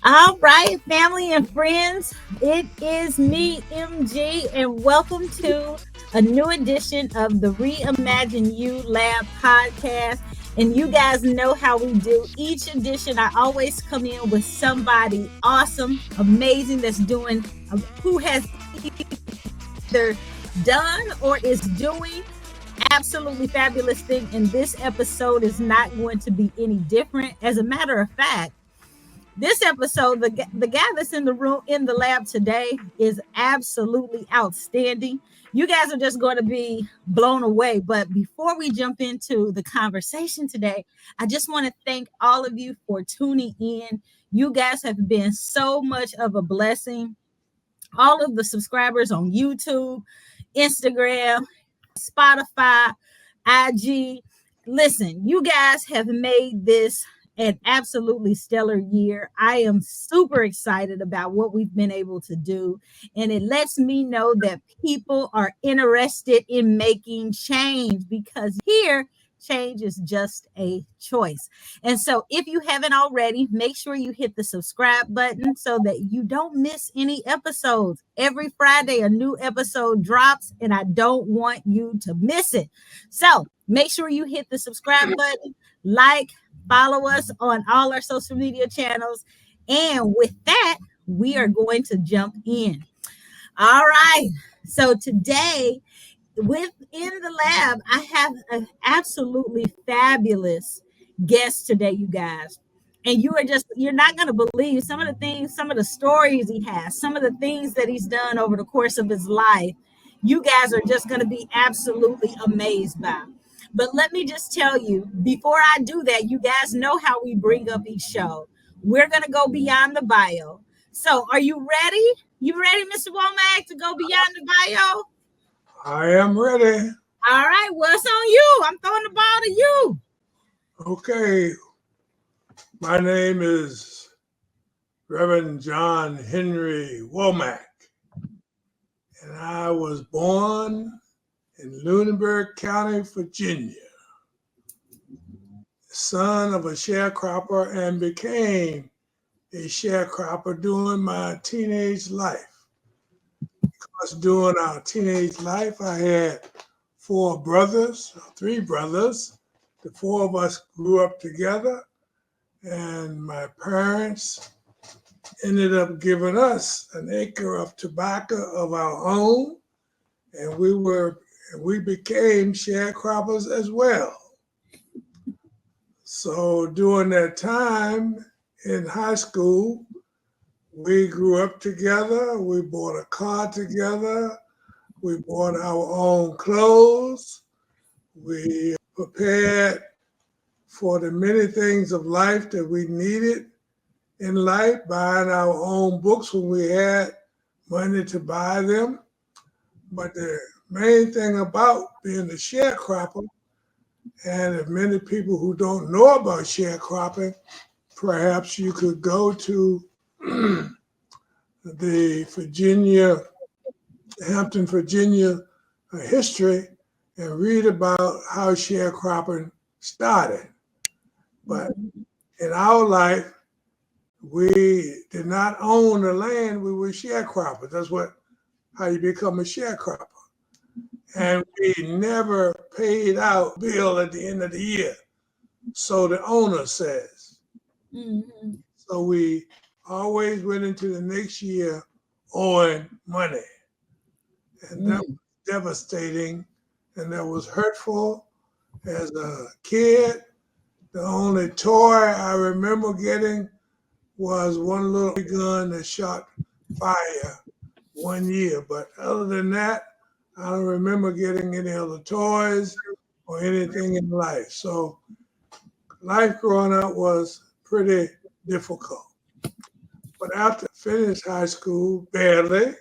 All right, family and friends, it is me, MG, and welcome to a new edition of the Reimagine You Lab podcast. And you guys know how we do each edition. I always come in with somebody awesome, amazing that's doing, who has either done or is doing absolutely fabulous thing. And this episode is not going to be any different. As a matter of fact, this episode, the guy that's in the room in the lab today is absolutely outstanding. You guys are just going to be blown away. But before we jump into the conversation today, I just want to thank all of you for tuning in. You guys have been so much of a blessing. All of the subscribers on YouTube, Instagram, Spotify, IG. Listen, you guys have made this an absolutely stellar year. I am super excited about what we've been able to do. And it lets me know that people are interested in making change because here, change is just a choice. And so if you haven't already, make sure you hit the subscribe button so that you don't miss any episodes. Every Friday, a new episode drops, and I don't want you to miss it. So make sure you hit the subscribe button, follow us on all our social media channels. And with that, we are going to jump in. All right. So today, within the lab, I have an absolutely fabulous guest today, you guys. And you're not going to believe some of the things, some of the stories he has, some of the things that he's done over the course of his life. You guys are just going to be absolutely amazed by. But let me just tell you, before I do that, you guys know how we bring up each show. We're going to go beyond the bio. So are you ready? You ready, Mr. Womack, to go beyond the bio? I am ready. All right, what's on you? I'm throwing the ball to you. Okay. My name is Reverend John Henry Womack, and I was born in Lunenburg County, Virginia, son of a sharecropper, and became a sharecropper during my teenage life. Because during our teenage life, I had three brothers. The four of us grew up together, and my parents ended up giving us an acre of tobacco of our own, and we became sharecroppers as well. So during that time in high school, we grew up together. We bought a car together. We bought our own clothes. We prepared for the many things of life that we needed in life, buying our own books when we had money to buy them. But the main thing about being a sharecropper, and if many people who don't know about sharecropping, perhaps you could go to the Hampton, Virginia history and read about how sharecropping started. But in our life, we did not own the land, we were sharecroppers. That's how you become a sharecropper. And we never paid out bill at the end of the year. So the owner says. Mm-hmm. So we always went into the next year owing money. And that was devastating, and that was hurtful. As a kid, the only toy I remember getting was one little gun that shot fire one year. But other than that, I don't remember getting any other toys or anything in life. So life growing up was pretty difficult. But after I finished high school, barely,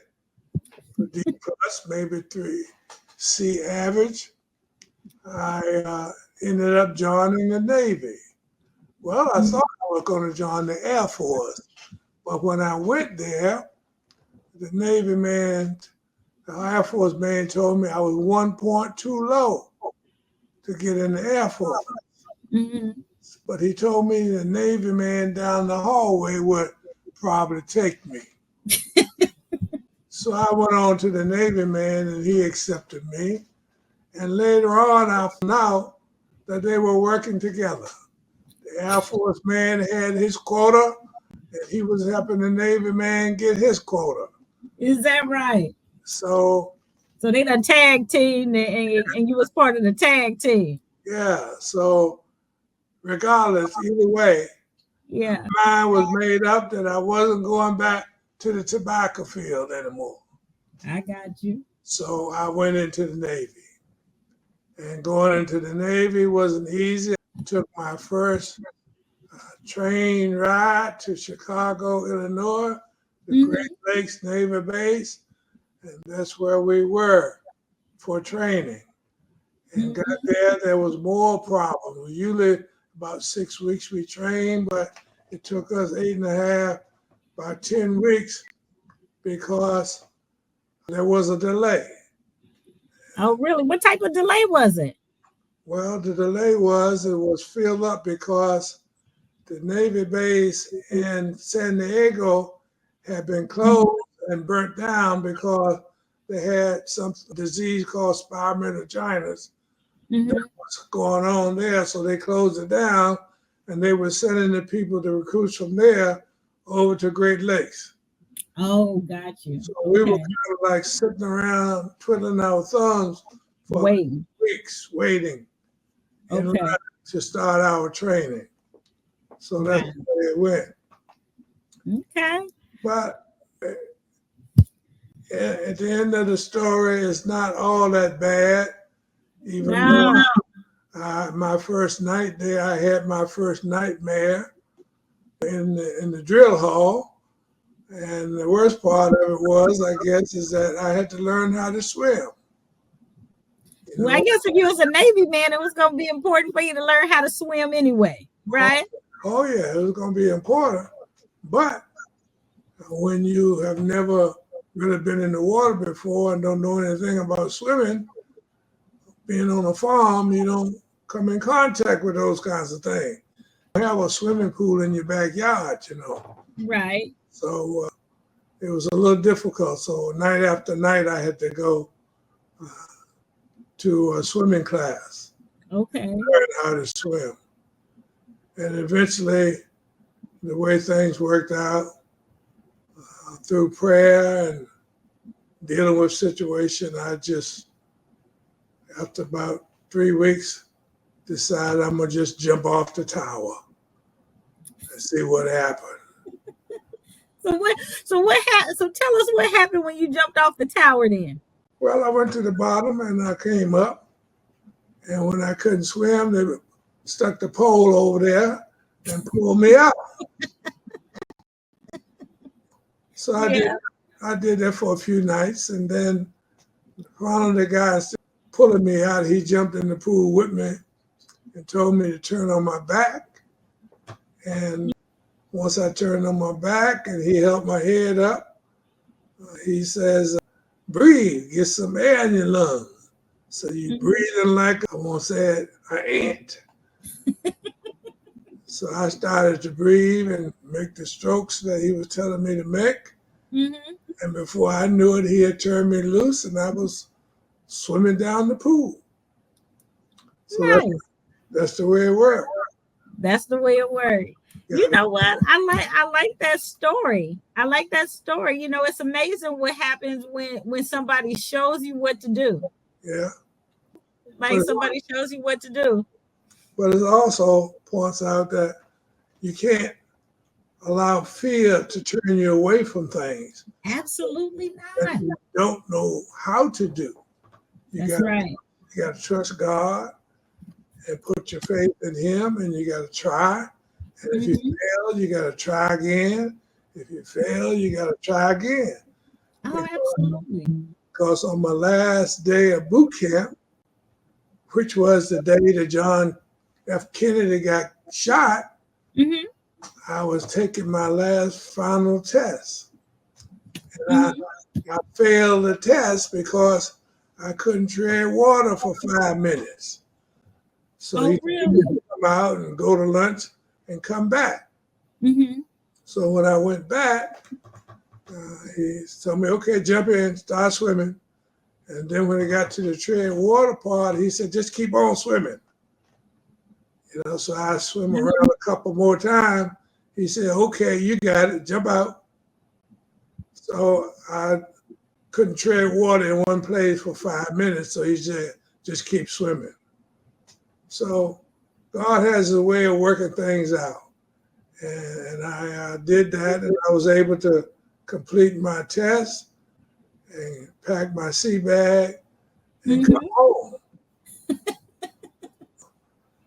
D plus, maybe 3C average, I ended up joining the Navy. Well, I thought I was going to join the Air Force. But when I went there, the Air Force man told me I was 1 point too low to get in the Air Force. Mm-hmm. But he told me the Navy man down the hallway would probably take me. So I went on to the Navy man, and he accepted me. And later on, I found out that they were working together. The Air Force man had his quota, and he was helping the Navy man get his quota. Is that right? So they done tag team, and you was part of the tag team. yeah, so regardless, either way, Yeah, my mind was made up that I wasn't going back to the tobacco field anymore. I got you. So I went into the Navy. And going into the Navy wasn't easy. I took my first train ride to Chicago, Illinois, the Great Lakes Navy Base, and that's where we were for training. And got there was more problems. Usually about 6 weeks we trained, but it took us 8.5, about 10 weeks, because there was a delay. Oh, really? What type of delay was it? Well, the delay was it was filled up because the Navy base in San Diego had been closed and burnt down because they had some disease called spiral meningitis that was going on there. So they closed it down, and they were sending the people, the recruits from there, over to Great Lakes. Oh, got you. So we were kind of like sitting around twiddling our thumbs for weeks, waiting in line to start our training. So that's the way it went. Okay. But at the end of the story, it's not all that bad. Even though my first night there, I had my first nightmare in the drill hall. And the worst part of it was, I guess, is that I had to learn how to swim. Well, I guess if you was a Navy man, it was going to be important for you to learn how to swim anyway, right? Oh yeah, it was going to be important. But when you have never really been in the water before and don't know anything about swimming, being on a farm, you don't come in contact with those kinds of things. You have a swimming pool in your backyard, Right. So it was a little difficult. So night after night, I had to go to a swimming class. Okay. Learn how to swim. And eventually, the way things worked out, through prayer and dealing with situation, I just, after about 3 weeks, decided I'm gonna just jump off the tower and see what happened. So tell us what happened when you jumped off the tower then. Well, I went to the bottom and I came up, and when I couldn't swim, they stuck the pole over there and pulled me out. So I did that for a few nights, and then one of the guys pulling me out, he jumped in the pool with me and told me to turn on my back. And once I turned on my back and he held my head up, he says, breathe, get some air in your lungs. So you breathing like, I won't say it, an ant. So I started to breathe and make the strokes that he was telling me to make. And before I knew it, he had turned me loose and I was swimming down the pool. So nice. That's the way it worked. That's the way it worked. Yeah. You know what? I like that story. I like that story. It's amazing what happens when somebody shows you what to do. Yeah. Like somebody shows you what to do. But it also points out that you can't allow fear to turn you away from things. Absolutely not. That you don't know how to do. That's right. You got to trust God and put your faith in Him, and you got to try. And if you fail, you got to try again. If you fail, you got to try again. Oh, absolutely. Because on my last day of boot camp, which was the day that John F. Kennedy got shot, I was taking my last final test. And I failed the test because I couldn't tread water for 5 minutes. So he told me to come out and go to lunch and come back. So when I went back, he told me, okay, jump in, start swimming. And then when it got to the tread water part, he said, just keep on swimming. So I swim around a couple more times. He said, okay, you got it, jump out. So I couldn't tread water in one place for 5 minutes. So he said, just keep swimming. So God has a way of working things out. And I did that, and I was able to complete my test and pack my sea bag and come home.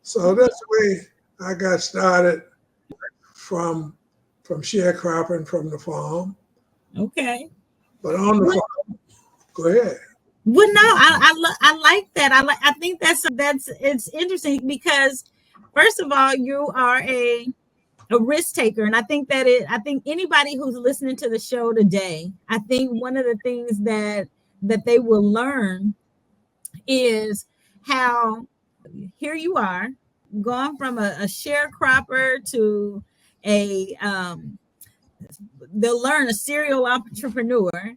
So that's the way I got started from sharecropping from the farm. Okay. But on the farm, go ahead. Well, no, I like that. I think that's it's interesting because first of all, you are a risk taker, and I think anybody who's listening to the show today, I think one of the things that they will learn is how here you are going from a sharecropper to a they'll learn a serial entrepreneur,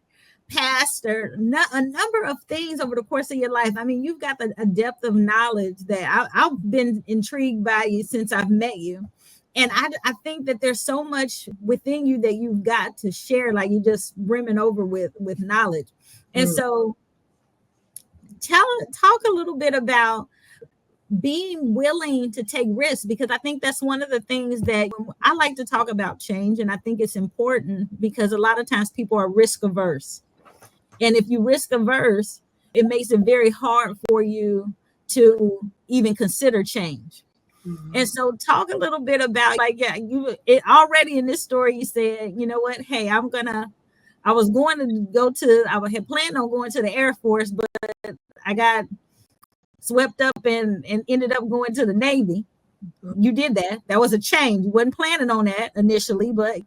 pastor, a number of things over the course of your life. I mean, you've got a depth of knowledge that I've been intrigued by you since I've met you. And I think that there's so much within you that you've got to share, like you just brimming over with knowledge. And so talk a little bit about being willing to take risks, because I think that's one of the things that I like to talk about change. And I think it's important because a lot of times people are risk averse. And if you risk averse, it makes it very hard for you to even consider change. And so talk a little bit about already in this story, you said, you know what, hey, I had planned on going to the Air Force, but I got swept up and ended up going to the Navy. You did that. That was a change. You wasn't planning on that initially, but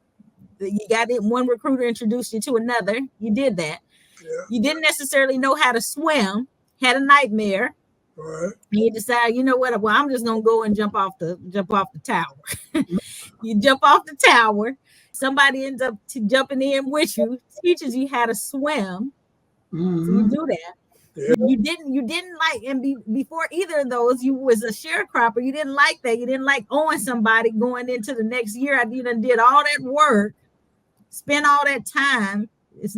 you got it. One recruiter introduced you to another. You did that. Yeah. You didn't necessarily know how to swim, had a nightmare. Right. And you decide, you know what? Well, I'm just gonna go and jump off the tower. You jump off the tower. Somebody ends up jumping in with you, teaches you how to swim. So you do that. Yeah. You didn't like, and before either of those, you was a sharecropper. You didn't like that. You didn't like owing somebody going into the next year. You done did all that work, spent all that time. It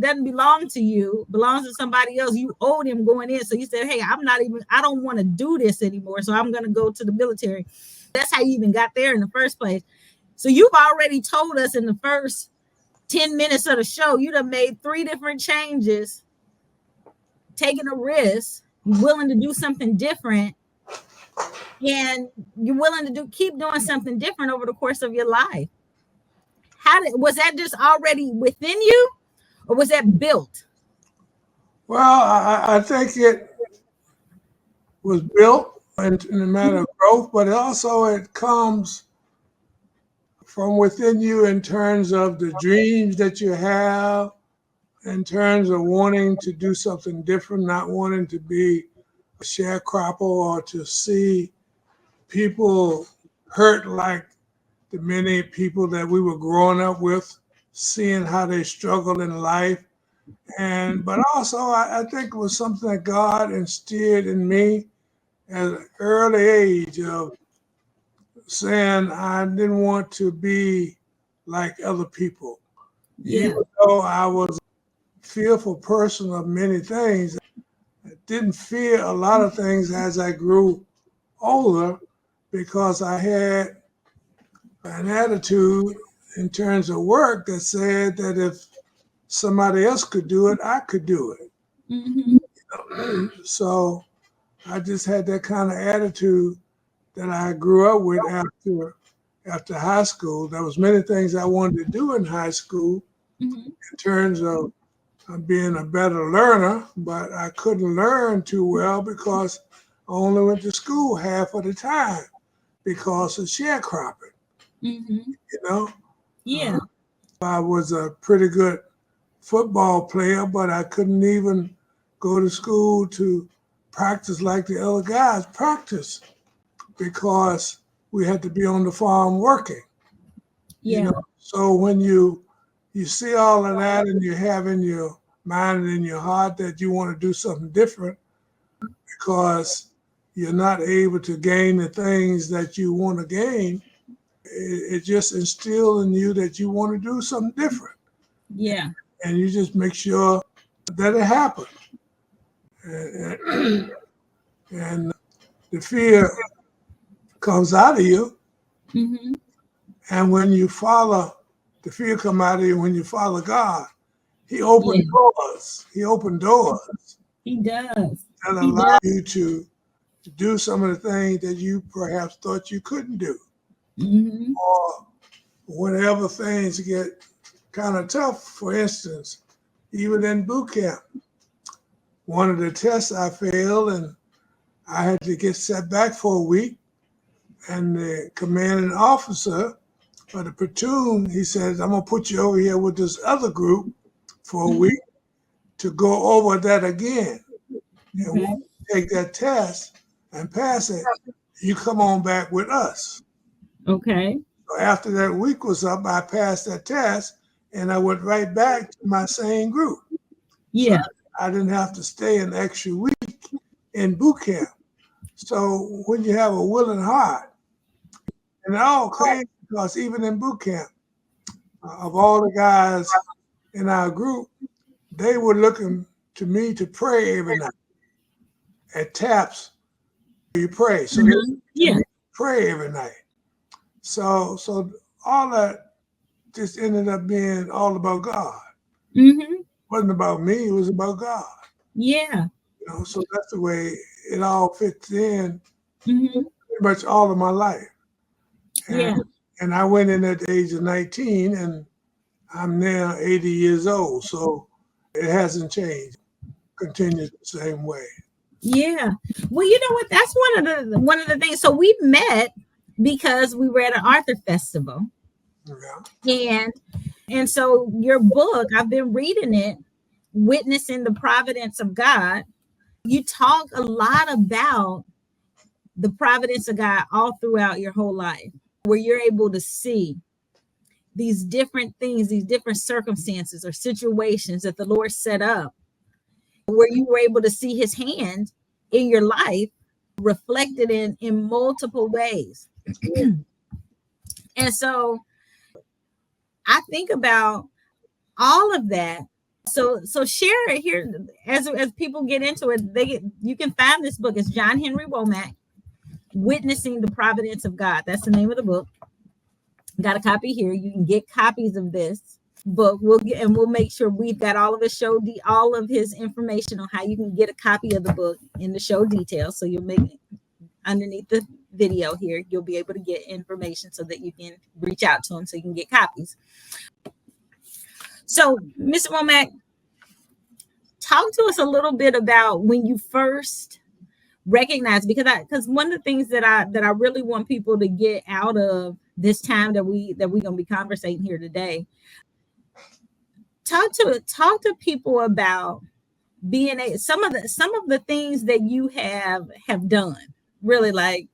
doesn't belong to you, it belongs to somebody else. You owed him going in. So you said, hey, I don't want to do this anymore. So I'm going to go to the military. That's how you even got there in the first place. So you've already told us in the first 10 minutes of the show, you done made 3 different changes, taking a risk, willing to do something different, and you're willing to keep doing something different over the course of your life. Was that just already within you, or was that built? Well, I think it was built in a matter of growth, but also it comes from within you in terms of the dreams that you have, in terms of wanting to do something different, not wanting to be a sharecropper or to see people hurt like the many people that we were growing up with, seeing how they struggle in life. But also I think it was something that God instilled in me at an early age of saying I didn't want to be like other people. Yeah. Even though I was a fearful person of many things, I didn't fear a lot of things as I grew older because I had an attitude in terms of work that said that if somebody else could do it, I could do it. Mm-hmm. So I just had that kind of attitude that I grew up with after high school. There was many things I wanted to do in high school in terms of being a better learner, but I couldn't learn too well because I only went to school half of the time because of sharecropping. Yeah. I was a pretty good football player, but I couldn't even go to school to practice like the other guys practice because we had to be on the farm working. Yeah. You know, so when you see all of that and you have in your mind and in your heart that you want to do something different because you're not able to gain the things that you want to gain, it just instills in you that you want to do something different. Yeah. And you just make sure that it happens. And the fear comes out of you. Mm-hmm. And when you follow, the fear come out of you when you follow God. He opened Yeah. doors. He opened doors He does. that He allow does. you to do some of the things that you perhaps thought you couldn't do. Mm-hmm. Or whenever things get kind of tough, for instance, even in boot camp, one of the tests I failed and I had to get set back for a week. And the commanding officer of the platoon, he says, I'm going to put you over here with this other group for a week to go over that again. And Okay. when you take that test and pass it, you come on back with us. Okay. So after that week was up, I passed that test and I went right back to my same group. Yeah. So I didn't have to stay an extra week in boot camp. So when you have a willing heart, and it all came because even in boot camp, of all the guys in our group, they were looking to me to pray every night. At TAPS, you pray. So they Yeah. pray every night. So all that just ended up being all about God. Mm-hmm. It wasn't about me, it was about God. Yeah. You know, so that's the way it all fits in Mm-hmm. pretty much all of my life. Yeah. And I went in at the age of 19 and I'm now 80 years old. So it hasn't changed. Continues the same way. Yeah. Well, you know what? That's one of the things. So we met because we were at an Arthur festival. Yeah. And so your book, I've been reading it, Witnessing the Providence of God. You talk a lot about the providence of God all throughout your whole life, where you're able to see these different things, these different circumstances or situations that the Lord set up, where you were able to see his hand in your life reflected in multiple ways. And so I think about all of that. So share it here as people get into it. You can find this book. It's John Henry Womack, Witnessing the Providence of God. That's the name of the book. Got a copy here. You can get copies of this book. We'll make sure we've got all of his all of his information on how you can get a copy of the book in the show details. So you'll make it underneath the video here. You'll be able to get information so that you can reach out to him so you can get copies. So, Mr. Womack, talk to us a little bit about when you first recognized, because one of the things that I really want people to get out of this time that we're gonna be conversating here today. Talk to people about being some of the things that you have done. Really, like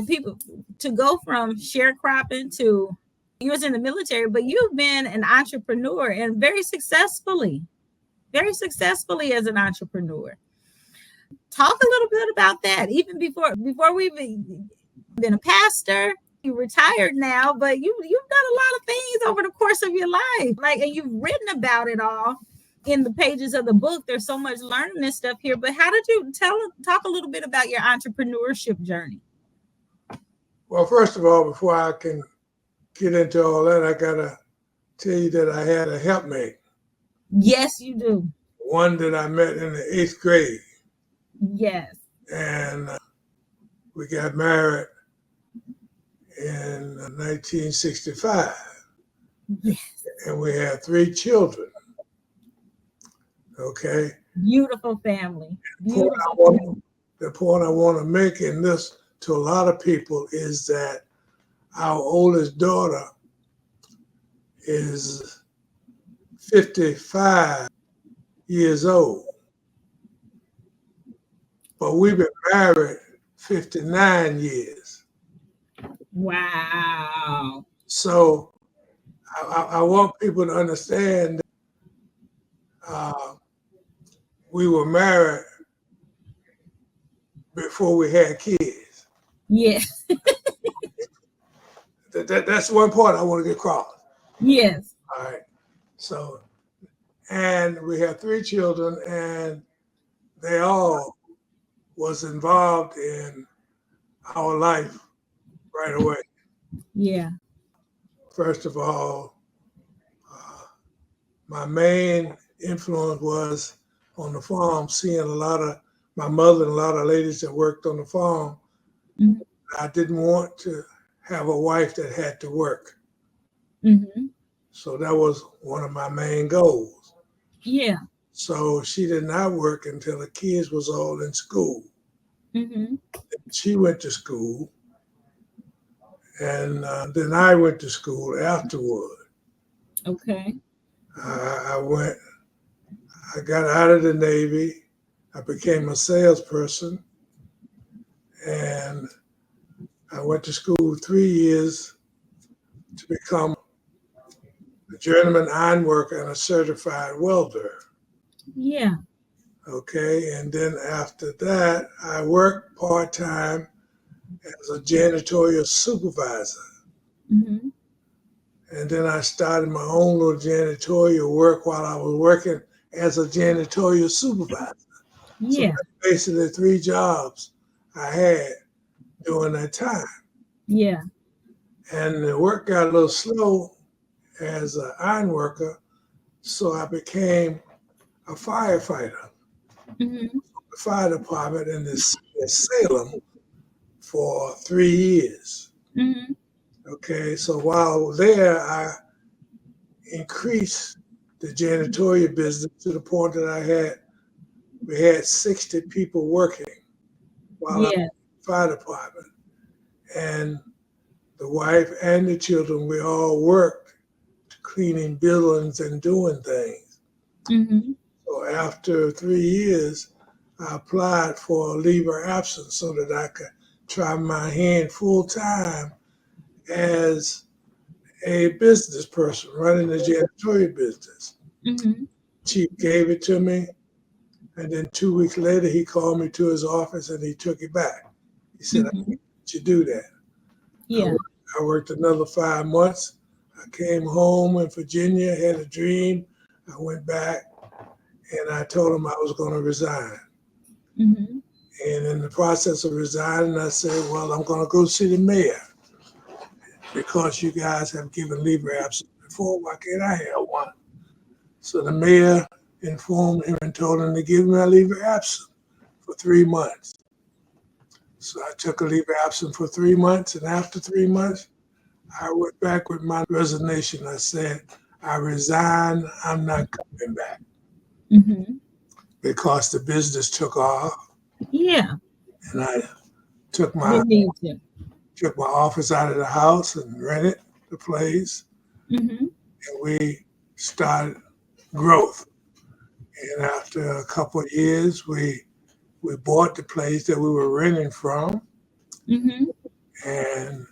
people to go from sharecropping to you was in the military, but you've been an entrepreneur and very successfully as an entrepreneur. Talk a little bit about that. Even before we've been a pastor, you retired now, but you've done a lot of things over the course of your life. And you've written about it all in the pages of the book. There's so much learning and stuff here. But how did you talk a little bit about your entrepreneurship journey? Well, first of all, before I can get into all that, I gotta tell you that I had a helpmate. Yes, you do. One that I met in the 8th grade. Yes. And we got married in 1965. Yes. And we had 3 children. Okay. Beautiful family. Beautiful. The point I want to make in this to a lot of people is that our oldest daughter is 55 years old. But we've been married 59 years. Wow. So I want people to understand that we were married before we had kids. Yes. That's one part I want to get across. Yes. All right. So, and we had 3 children, and they all was involved in our life right away. Yeah. First of all, my main influence was on the farm, seeing a lot of my mother and a lot of ladies that worked on the farm. Mm-hmm. I didn't want to have a wife that had to work. Mm-hmm. So that was one of my main goals. Yeah. So she did not work until the kids was all in school. Mm-hmm. She went to school, and then I went to school afterward. Okay. I got out of the Navy. I became a salesperson, and I went to school 3 years to become a journeyman ironworker and a certified welder. Yeah. Okay, and then after that, I worked part-time as a janitorial supervisor. Mm-hmm. And then I started my own little janitorial work while I was working as a janitorial supervisor. So Yeah. that's basically 3 jobs I had during that time. Yeah. And the work got a little slow as an iron worker, so I became a firefighter. Mm-hmm. The fire department in Salem for 3 years. Mm-hmm. Okay, so while I was there, I increased the janitorial business to the point that we had 60 people working while I was Yeah. in the fire department. And the wife and the children, we all worked cleaning buildings and doing things. Mm-hmm. So after 3 years, I applied for a leave of absence so that I could try my hand full time as a business person running the janitorial business. Mm-hmm. Chief gave it to me, and then 2 weeks later, he called me to his office and he took it back. He said, "I Mm-hmm. can't let you do that." Yeah. I worked another 5 months. I came home in Virginia, had a dream. I went back and I told him I was going to resign. Mm-hmm. And in the process of resigning, I said, well, I'm going to go see the mayor because you guys have given leave of absence before. Why can't I have one? So the mayor informed him and told him to give me a leave of absence for 3 months. So I took a leave of absence for 3 months. And after 3 months, I went back with my resignation. I said, I resign. I'm not coming back Mm-hmm. because the business took off. Yeah. And I took my They need you. office out of the house and rented the place, Mm-hmm. and we started growth. And after a couple of years, we bought the place that we were renting from, Mm-hmm. and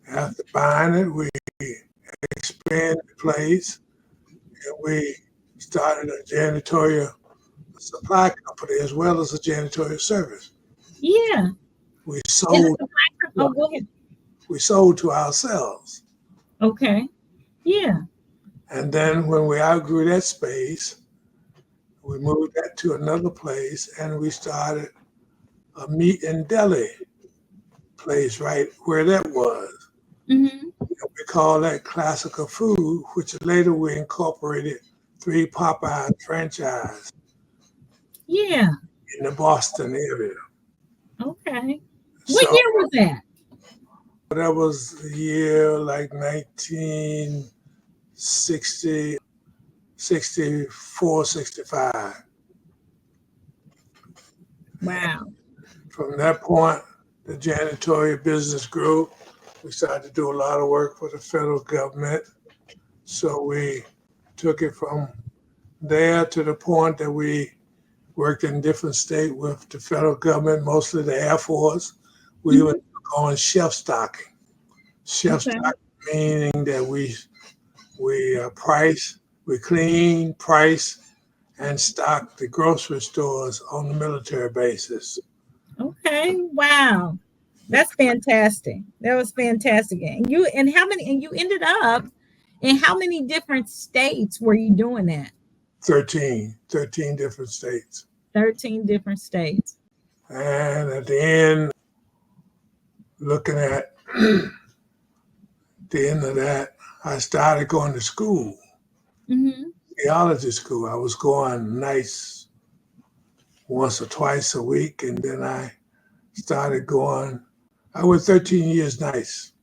after buying it, we expanded the place, and we started a janitorial supply company as well as a janitorial service. Yeah. We And sold oh, go ahead. to ourselves. Okay. Yeah. And then when we outgrew that space, we moved that to another place and we started a meat and deli place right where that was. Mm-hmm. And we call that Classical Food, which later we incorporated 3 Popeyes franchise Yeah. in the Boston area. Okay. What So year was that? that was the year like 1960, 64, 65. Wow. From that point, the janitorial business grew. We started to do a lot of work for the federal government. So we took it from there to the point that we worked in different states with the federal government, mostly the Air Force. We Mm-hmm. were on chef stocking. Chef Okay. stocking meaning that we clean, price, and stock the grocery stores on the military bases. Okay. Wow. That's fantastic. That was fantastic. And you ended up in how many different states were you doing that? 13 different states. 13 different states. And at the end, looking at the end of that, I started going to school, theology school. I was going nights once or twice a week, and then I started going. I went 13 years nights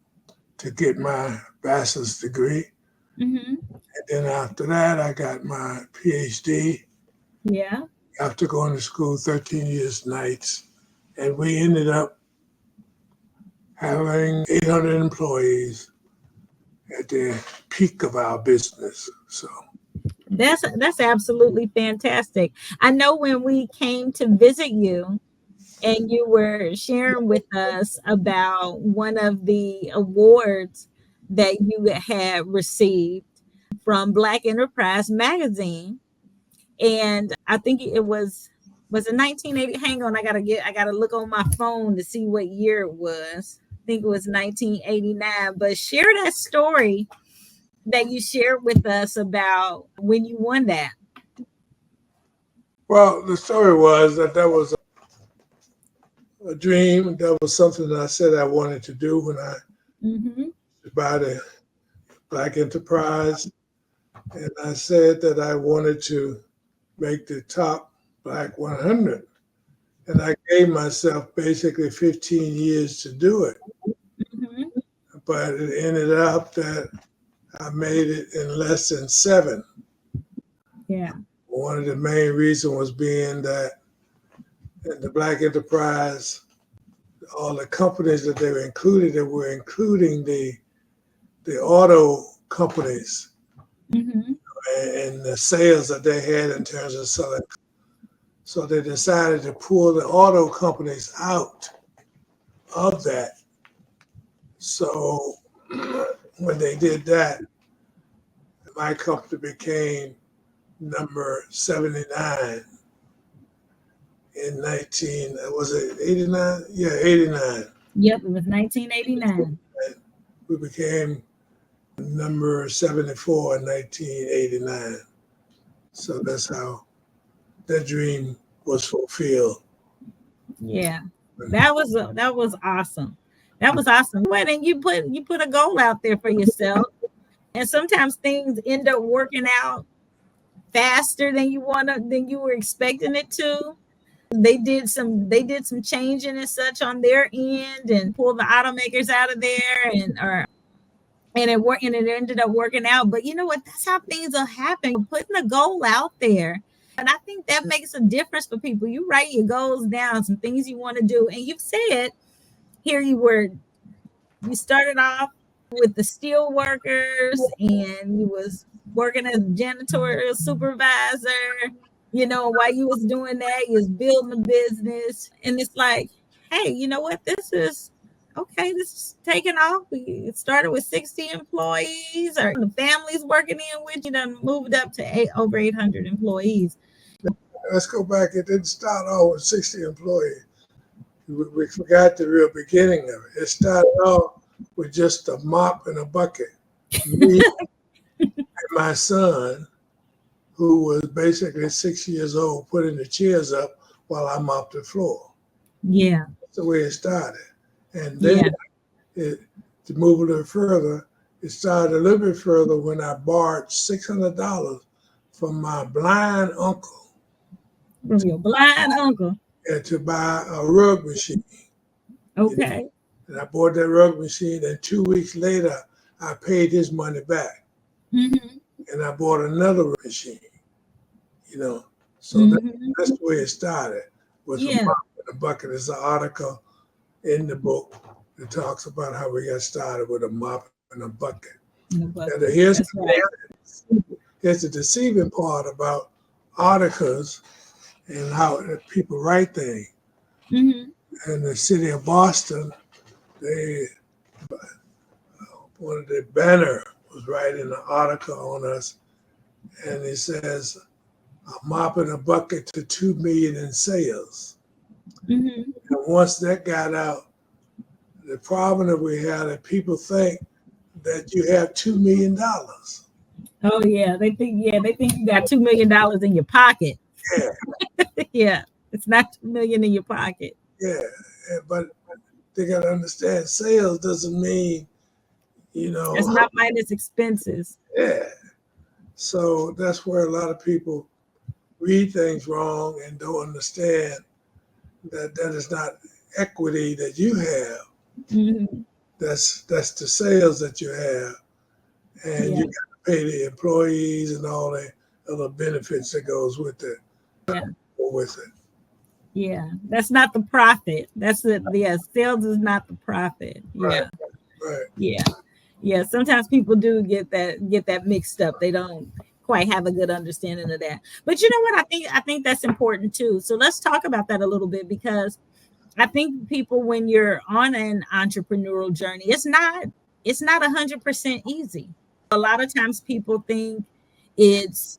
to get my bachelor's degree. And then after that, I got my PhD. Yeah. After going to school 13 years nights, and we ended up having 800 employees at the peak of our business. So That's absolutely fantastic. I know when we came to visit you and you were sharing with us about one of the awards that you had received from Black Enterprise magazine, and I think it was it 1980. Hang on, I gotta look on my phone to see what year it was. I think it was 1989. But share that story that you shared with us about when you won that. well, the story was that was a dream. That was something that I said I wanted to do when I bought a Black Enterprise. And I said that I wanted to make the top Black 100. And I gave myself basically 15 years to do it. But it ended up that I made it in less than 7. Yeah. One of the main reasons was being that in the Black Enterprise, all the companies that they were including the auto companies and the sales that they had in terms of selling. So they decided to pull the auto companies out of that. So when they did that, my company became number 79 in 89? Yeah, 89. Yep, it was 1989. We became number 74 in 1989. So that's how that dream was fulfilled. Yeah. That was awesome. That was awesome. Well, and you put a goal out there for yourself. And sometimes things end up working out faster than than you were expecting it to. They did some changing and such on their end and pulled the automakers out of there and it ended up working out. But you know what? That's how things will happen. Putting a goal out there. And I think that makes a difference for people. You write your goals down, some things you want to do. And you've said here you started off with the steel workers and you was working as a janitorial supervisor. While you was doing that, you was building a business. And it's like, hey, you know what? This is this is taking off. We started with 60 employees, or the families working in with you done moved up to over 800 employees. Let's go back. It didn't start off with 60 employees. We forgot the real beginning of it. It started off with just a mop and a bucket. Me and my son, who was basically 6 years old, putting the chairs up while I mopped the floor. Yeah. That's the way it started. And then to move a little further, it started a little bit further when I borrowed $600 from my blind uncle. From your blind uncle. And to buy a rug machine. Okay. And I bought that rug machine, and 2 weeks later, I paid his money back. And I bought another machine, So that's the way it started, with a mop and a bucket. There's an article in the book that talks about how we got started with a mop and a bucket. And here's the deceiving part about articles and how people write things. In the city of Boston, one of the banner was writing an article on us, and it says, "A mop and a bucket to 2 million in sales." Mm-hmm. And once that got out, the problem that we had is people think that you have $2 million. Oh yeah, they think you got $2 million in your pocket. Yeah, Yeah, it's not 2 million in your pocket. yeah. But they got to understand sales doesn't mean, It's not minus expenses. yeah. So that's where a lot of people read things wrong and don't understand that that is not equity that you have. Mm-hmm. That's the sales that you have, and Yeah. you got to pay the employees and all the other benefits that goes with it. Yeah. With it. Yeah, that's not the profit. That's it. Yeah, sales is not the profit. Yeah, Right. yeah, yeah. Sometimes people do get that mixed up. They don't quite have a good understanding of that. But you know what? I think that's important too. So let's talk about that a little bit, because I think people, when you're on an entrepreneurial journey, it's not 100% easy. A lot of times people think it's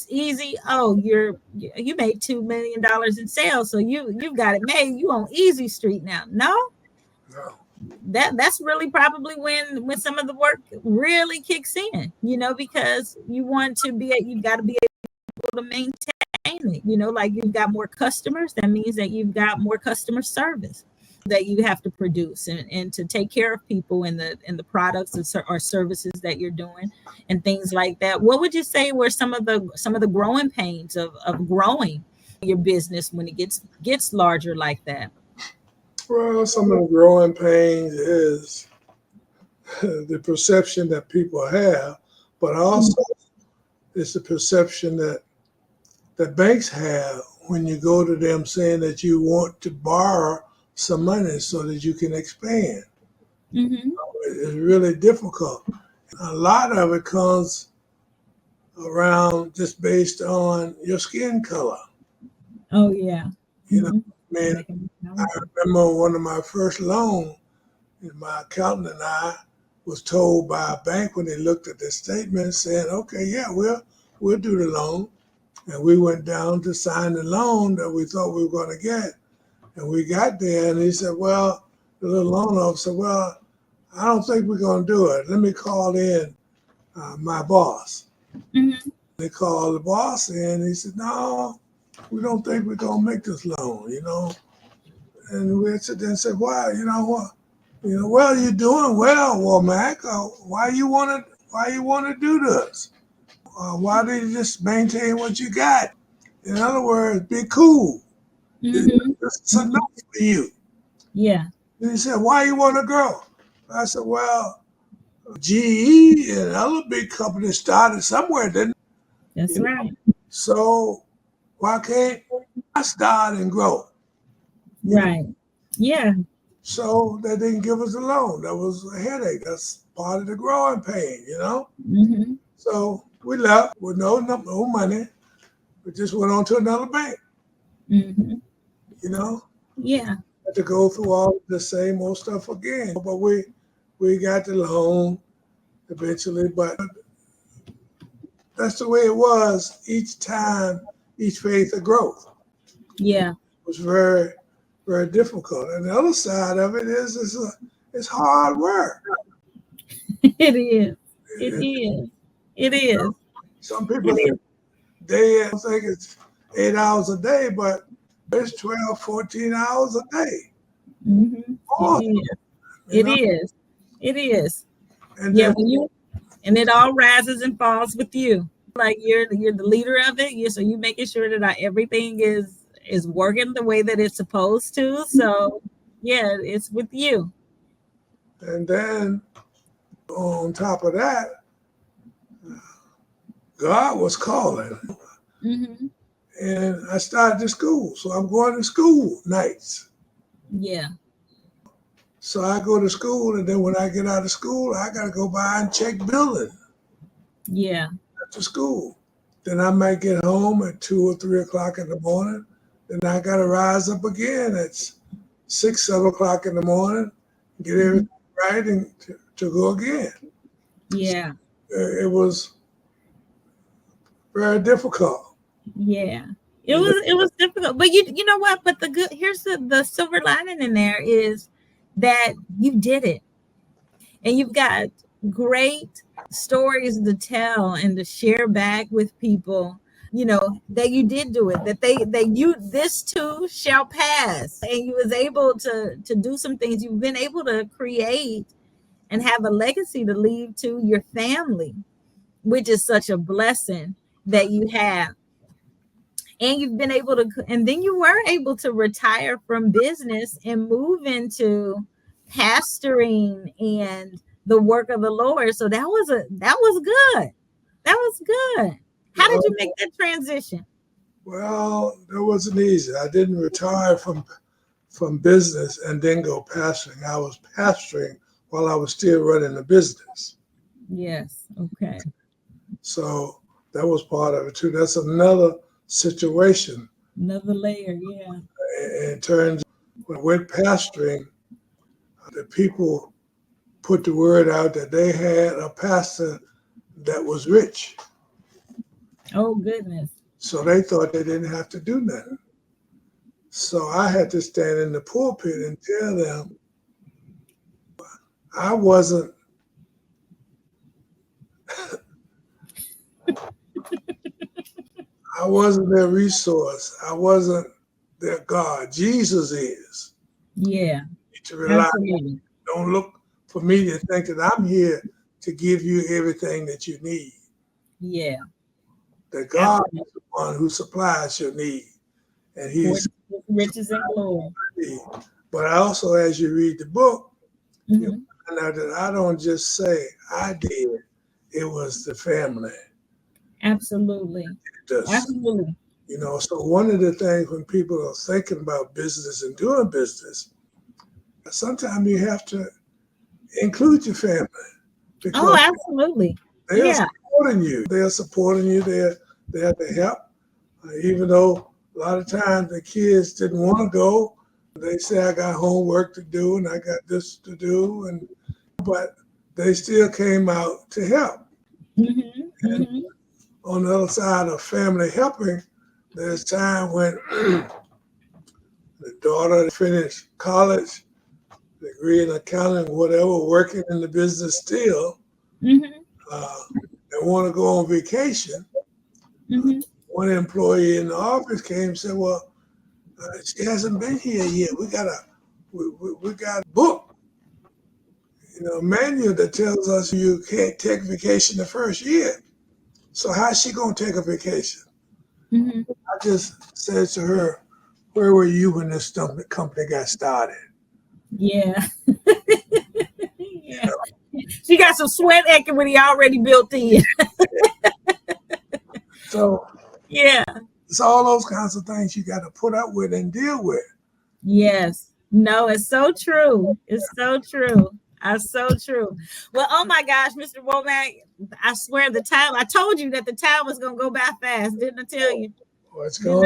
easy. Oh, you made $2 million in sales, so you've got it made. You on easy street now. No, No. that's really probably when some of the work really kicks in. Because you've got to be able to maintain it. Like, you've got more customers. That means that you've got more customer service that you have to produce, and to take care of people in the products or services that you're doing, and things like that. What would you say were some of the growing pains of growing your business when it gets larger like that? Well, some of the growing pains is the perception that people have, but also it's the perception that banks have when you go to them saying that you want to borrow some money so that you can expand. Mm-hmm. It's really difficult. A lot of it comes around just based on your skin color. Oh yeah. You know, Mm-hmm. man, I remember one of my first loans, my accountant and I was told by a bank when they looked at the statement saying, okay, yeah, we'll do the loan. And we went down to sign the loan that we thought we were going to get. And we got there, and he said, well, the little loan officer said, well, I don't think we're going to do it. Let me call in my boss. Mm-hmm. They called the boss in, and he said, no, we don't think we're going to make this loan, And we said, why? What? Well, you're doing well, Womack. Why you want to do this? Why do you just maintain what you got? In other words, be cool. Mm-hmm. It's enough for you. Yeah. And he said, why you want to grow? I said, well, GE and other big companies started somewhere, didn't they? That's right. So why can't I start and grow? Right. Yeah. So they didn't give us a loan. That was a headache. That's part of the growing pain, Mm-hmm. So we left with no money. We just went on to another bank, Mm-hmm. Had Yeah. to go through all the same old stuff again. But we got the loan eventually, but that's the way it was each time, each phase of growth. Yeah. It was very, very difficult. And the other side of it is it's hard work. It is. It is. It is. Some people think it's 8 hours a day, but it's 12, 14 hours a day. Mm-hmm. Oh, It is. It is. It is. And Yeah. then, And it all rises and falls with you. Like, you're the leader of it. So you making sure that everything is working the way that it's supposed to. So yeah, it's with you. and then on top of that, God was calling. Mm-hmm. And I started to school. So I'm going to school nights. Yeah. So I go to school, and then when I get out of school, I got to go by and check billing Yeah. after school. Then I might get home at 2 or 3 o'clock in the morning. Then I got to rise up again at 6, 7 o'clock in the morning, get everything right, and to go again. Yeah. It was very difficult. Yeah. It was difficult. But you know what? But here's the silver lining in there is that you did it. And you've got great stories to tell and to share back with people, that you did do it, this too shall pass. And you was able to do some things. You've been able to create and have a legacy to leave to your family, which is such a blessing that you have. And you've been able to, and then you were able to retire from business and move into pastoring and the work of the Lord. So that was good. That was good. How did you make that transition? Well, it wasn't easy. I didn't retire from business and then go pastoring. I was pastoring while I was still running the business. Yes. Okay. So that was part of it too. That's another situation. Another layer, yeah. In terms of when I went pastoring, the people put the word out that they had a pastor that was rich. Oh, goodness. So they thought they didn't have to do nothing. So I had to stand in the pulpit and tell them I wasn't their resource. I wasn't their God. Jesus is. Yeah. To rely. Absolutely. Don't look for me to think that I'm here to give you everything that you need. Yeah. That God is the one who supplies your need. And He's riches and glory. But also, as you read the book, you find out that I don't just say I did. It was the family. Absolutely. Absolutely. So one of the things when people are thinking about business and doing business, sometimes you have to include your family. Oh, absolutely. They are supporting you. They are supporting you. They have to help. Even though a lot of times the kids didn't want to go, they say I got homework to do and I got this to do, but they still came out to help. And on the other side of family helping, there's time when the daughter finished college, degree in accounting, whatever, working in the business still, and want to go on vacation. One employee in the office came and said, well, she hasn't been here yet. We got a book, manual that tells us you can't take vacation the first year. So how's she going to take a vacation? I just said to her, where were you when this company got started? Yeah. Yeah. She got some sweat equity already built in. So yeah, it's all those kinds of things you got to put up with and deal with. Yes. No, it's so true. It's so true. It's so true. Well, oh my gosh, Mr. Womack, I swear I told you that the time was going to go by fast. Didn't I tell you? Let's go.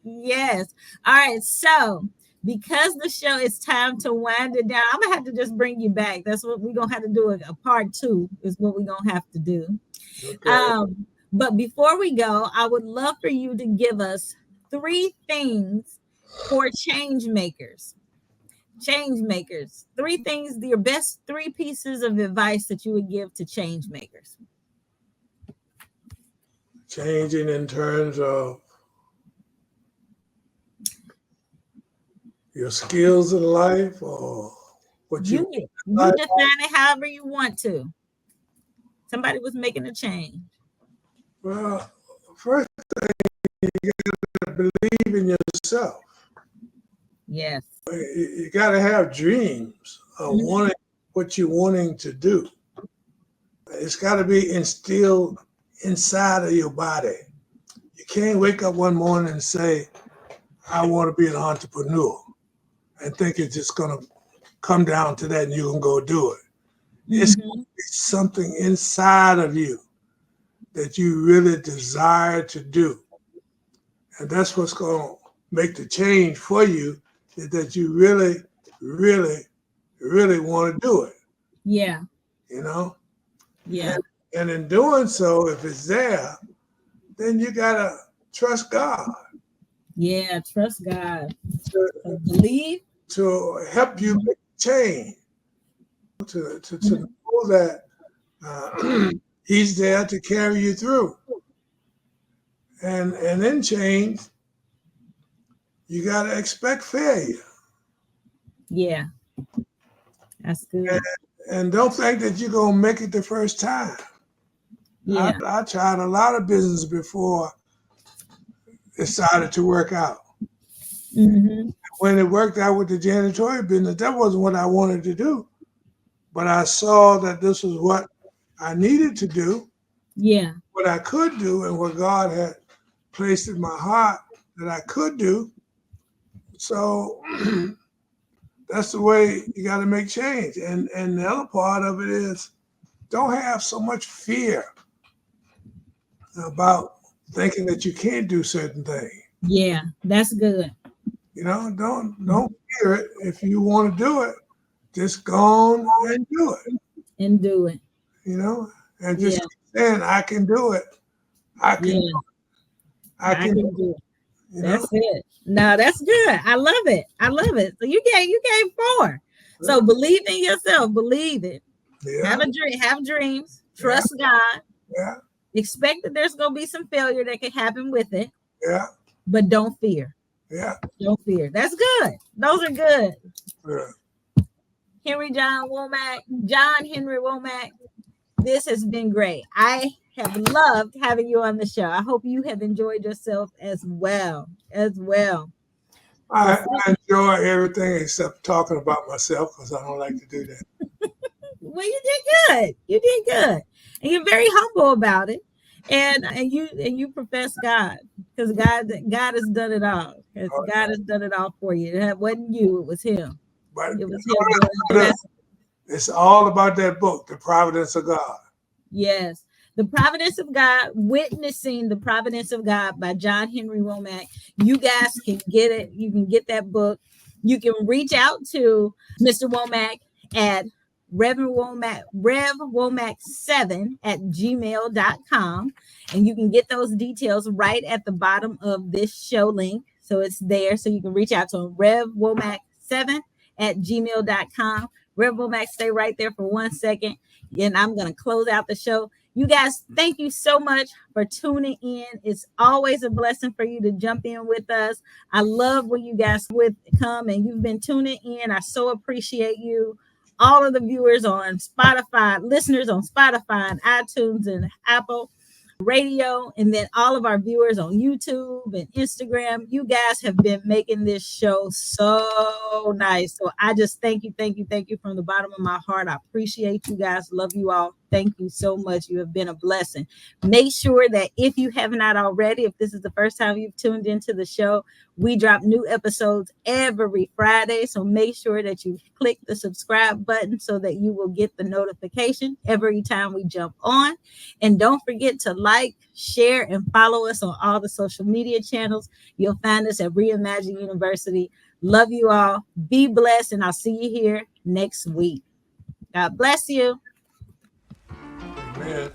Yes. All right. So because the show is time to wind it down, I'm going to have to just bring you back. That's what we're going to have to do. A part 2 is what we're going to have to do. Okay. But before we go, I would love for you to give us 3 things for change makers. 3 things, your best 3 pieces of advice that you would give to change makers. Changing in terms of your skills in life, or what you define it however you want to. Somebody was making a change. Well, first thing, you got to believe in yourself. Yes. You got to have dreams of wanting what you're wanting to do. It's got to be instilled inside of your body. You can't wake up one morning and say, I want to be an entrepreneur, and think it's just going to come down to that and you're going to go do it. It's something inside of you that you really desire to do. And that's what's going to make the change for you, is that you really, really, really want to do it. Yeah. you know? Yeah. And in doing so, if it's there, then you got to trust God Yeah. Trust God. to, So believe. to help you make change, to know that He's there to carry you through. And in change, you got to expect failure. Yeah. That's good. And don't think that you're going to make it the first time. Yeah. I tried a lot of business before it started to work out. Mm-hmm. When it worked out with the janitorial business, that wasn't what I wanted to do. But I saw that this was what I needed to do, Yeah. what I could do, and what God had placed in my heart that I could do. So that's the way you got to make change. And the other part of it is don't have so much fear about thinking that you can't do certain things. Yeah. That's good. You know, don't fear it. If you want to do it, just go on and do it. And do it. You know, and Yeah. just keep saying, I can do it. I can. Yeah. I I can. can do it. You know. That's it. No, that's good. I love it. I love it. So you gave 4. So believe in yourself. Believe it. Yeah. Have a dream. Have dreams. Trust God. Yeah. Expect that there's gonna be some failure that could happen with it. Yeah. But don't fear. Yeah. Don't fear. That's good. Those are good. Yeah. John Henry Womack. This has been great. I have loved having you on the show. I hope you have enjoyed yourself as well. I enjoy everything except talking about myself because I don't like to do that. Well, you did good. You did good, and you're very humble about it. And you profess God because God has done it all. God has done it all for you. It wasn't you. It was Him. But It was Him doing it. it's all about that book, The Providence of God. Yes. The Providence of God, Witnessing the Providence of God by John Henry Womack. You guys can get it. You can get that book. You can reach out to Mr. Womack at Reverend Womack, Rev Womack 7 at gmail.com. And you can get those details right at the bottom of this show link. So it's there. So you can reach out to him, Rev Womack 7 at gmail.com. Rev Womack, stay right there for 1 second. And I'm going to close out the show. You guys, thank you so much for tuning in. It's always a blessing for you to jump in with us. I love when you guys come and you've been tuning in. I so appreciate you. All of the viewers on Spotify, listeners on Spotify and iTunes and Apple Radio, and then all of our viewers on YouTube and Instagram. You guys have been making this show so nice. So I just thank you from the bottom of my heart. I appreciate you guys. Love you all. Thank you so much. You have been a blessing. Make sure that if you have not already, if this is the first time you've tuned into the show, we drop new episodes every Friday. So make sure that you click the subscribe button so that you will get the notification every time we jump on. And don't forget to like, share, and follow us on all the social media channels. You'll find us at Reimagine University. Love you all. Be blessed, and I'll see you here next week. God bless you. Amen.